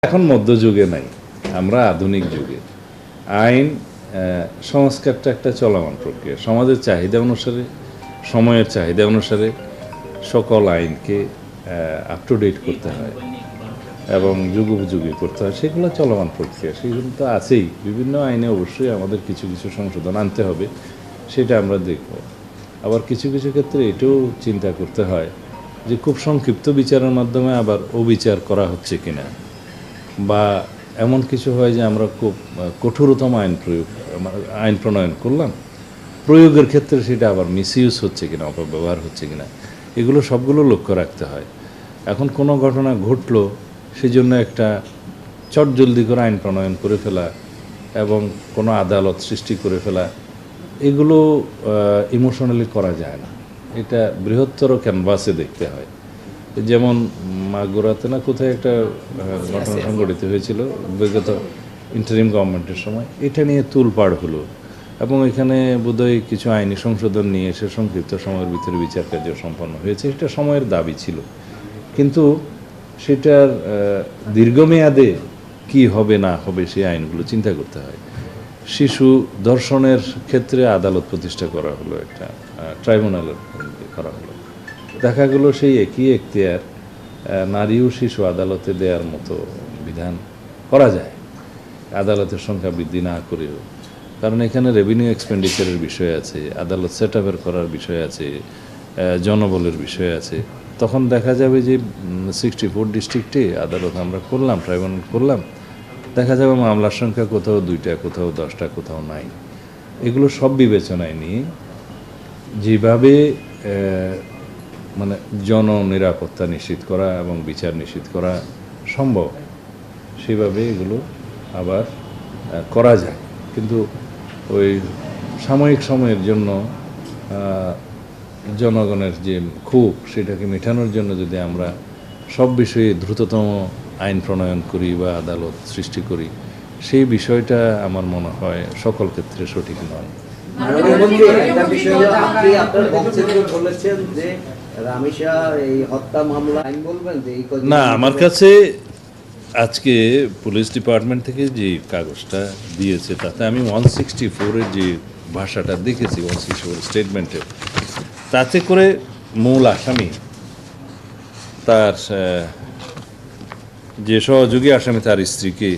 এখন মধ্যযুগে নাই, আমরা আধুনিক যুগে। আইন সংস্কারটা একটা চলমান প্রক্রিয়া। সমাজের চাহিদা অনুসারে, সময়ের চাহিদা অনুসারে সকল আইনকে আপ টু ডেট করতে হয় এবং যুগোপযোগী করতে হয়। সেগুলো চলমান প্রক্রিয়া, সেগুলো তো আছেই। বিভিন্ন আইনে অবশ্যই আমাদের কিছু কিছু সংশোধন আনতে হবে, সেটা আমরা দেখব। আবার কিছু কিছু ক্ষেত্রে এটাও চিন্তা করতে হয় যে খুব সংক্ষিপ্ত বিচারের মাধ্যমে আবার অবিচার করা হচ্ছে কিনা, বা এমন কিছু হয় যে আমরা খুব কঠোরতম আইন প্রণয়ন করলাম, প্রয়োগের ক্ষেত্রে সেটা আবার মিসইউজ হচ্ছে কিনা, অপব্যবহার হচ্ছে কিনা, এগুলো সবগুলো লক্ষ্য রাখতে হয়। এখন কোনো ঘটনা ঘটলো, সেই জন্য একটা চটজলদি করে আইন প্রণয়ন করে ফেলা এবং কোনো আদালত সৃষ্টি করে ফেলা, এগুলো ইমোশনালি করা যায় না। এটা বৃহত্তর ক্যানভাসে দেখতে হয়। যেমন মাগুরাতে না কোথায় একটা ঘটনা সংঘটিত হয়েছিল বিগত ইন্টারিম গভর্নমেন্টের সময়, এটা নিয়ে তুলপাড় হলো এবং এখানে বোধহয় কিছু আইনি সংশোধন নিয়ে এসে সংক্ষিপ্ত সময়ের ভিতরে বিচার কার্য সম্পন্ন হয়েছে। এটা সময়ের দাবি ছিল, কিন্তু সেটার দীর্ঘমেয়াদে কি হবে না হবে সেই আইনগুলো চিন্তা করতে হয়। শিশু ধর্ষণের ক্ষেত্রে আদালত প্রতিষ্ঠা করা হলো, একটা ট্রাইব্যুনালের করা হলো। দেখা গেল সেই একই এখতিয়ার নারী ও শিশু আদালতে দেওয়ার মতো বিধান করা যায়, আদালতের সংখ্যা বৃদ্ধি না করেও। কারণ এখানে রেভিনিউ এক্সপেন্ডিচারের বিষয় আছে, আদালত সেট আপের করার বিষয় আছে, জনবলের বিষয় আছে। তখন দেখা যাবে যে 64 ডিস্ট্রিক্টে আদালত আমরা করলাম, ট্রাইব্যুনাল করলাম, দেখা যাবে মামলার সংখ্যা কোথাও 2টা, কোথাও 10টা, কোথাও নাই। এগুলো সব বিবেচনায় নিয়ে যেভাবে মানে জননিরাপত্তা নিশ্চিত করা এবং বিচার নিশ্চিত করা সম্ভব, সেভাবে এগুলো আবার করা যায়। কিন্তু ওই সাময়িক সময়ের জন্য জনগণের যে ক্ষোভ, সেটাকে মেটানোর জন্য যদি আমরা সব বিষয়ে দ্রুততম আইন প্রণয়ন করি বা আদালত সৃষ্টি করি, সেই বিষয়টা আমার মনে হয় সকল ক্ষেত্রে সঠিক নয়। না, আমার কাছে আজকে পুলিশ ডিপার্টমেন্ট থেকে যে কাগজটা দিয়েছে, তাতে আমি 164-এর যে ভাষাটা দেখেছি, 164 স্টেটমেন্টের, তাতে করে মূল আসামি, তার যে সহযোগী আসামি, তার স্ত্রীকে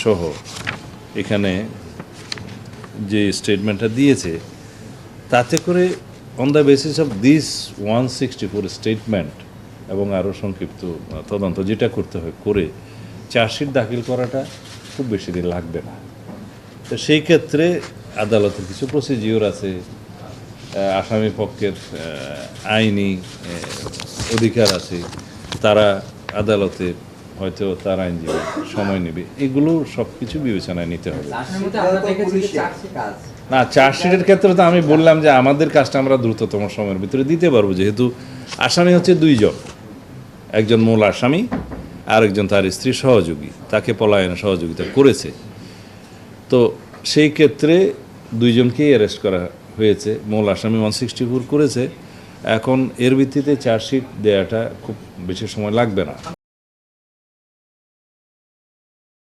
সহ এখানে যে স্টেটমেন্টটা দিয়েছে, তাতে করে on the basis of this 164 statement এবং আরও সংক্ষিপ্ত তদন্ত যেটা করতে হয় করে চার্জশিট দাখিল করাটা খুব বেশি দিন লাগবে না। তো সেই ক্ষেত্রে আদালতের কিছু প্রসিডিওর আছে, আসামি পক্ষের আইনি অধিকার আছে, তারা আদালতে হয়তো তার আইনজীবী সময় নেবে, এগুলো সব কিছু বিবেচনায় নিতে হবে। না, চার্জশিটের ক্ষেত্রে তো আমি বললাম যে আমাদের কাজটা আমরা দ্রুততম সময়ের ভিতরে দিতে পারবো, যেহেতু আসামি হচ্ছে 2 জন, একজন মূল আসামি আর একজন তার স্ত্রী সহযোগী, তাকে পলায়নে সহযোগিতা করেছে। তো সেই ক্ষেত্রে 2 জনকেই অ্যারেস্ট করা হয়েছে, মূল আসামি 164 করেছে। এখন এর ভিত্তিতে চার্জশিট দেওয়াটা খুব বেশি সময় লাগবে না।